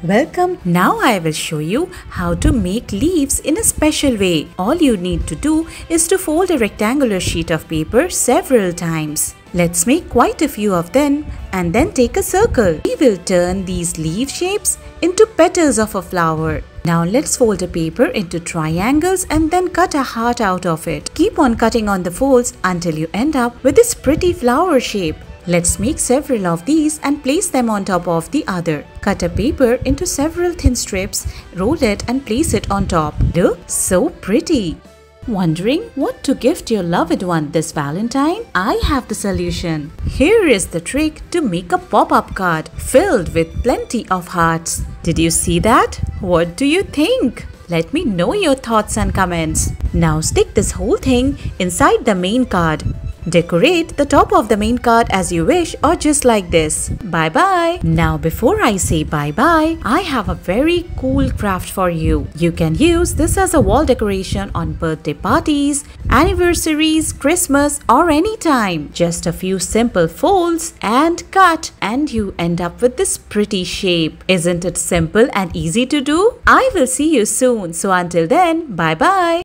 Welcome. Now I will show you how to make leaves in a special way. All you need to do is to fold a rectangular sheet of paper several times. Let's make quite a few of them and then take a circle. We will turn these leaf shapes into petals of a flower. Now let's fold the paper into triangles and then cut a heart out of it. Keep on cutting on the folds until you end up with this pretty flower shape. Let's make several of these and place them on top of the other. Cut a paper into several thin strips, roll it and place it on top. Look, so pretty! Wondering what to gift your loved one this Valentine? I have the solution. Here is the trick to make a pop-up card filled with plenty of hearts. Did you see that? What do you think? Let me know your thoughts and comments. Now stick this whole thing inside the main card. Decorate the top of the main card as you wish or just like this. Bye bye. Now before I say bye bye, I have a very cool craft for you. You can use this as a wall decoration on birthday parties, anniversaries, Christmas or any time. Just a few simple folds and cut and you end up with this pretty shape. Isn't it simple and easy to do? I will see you soon. So until then, bye bye.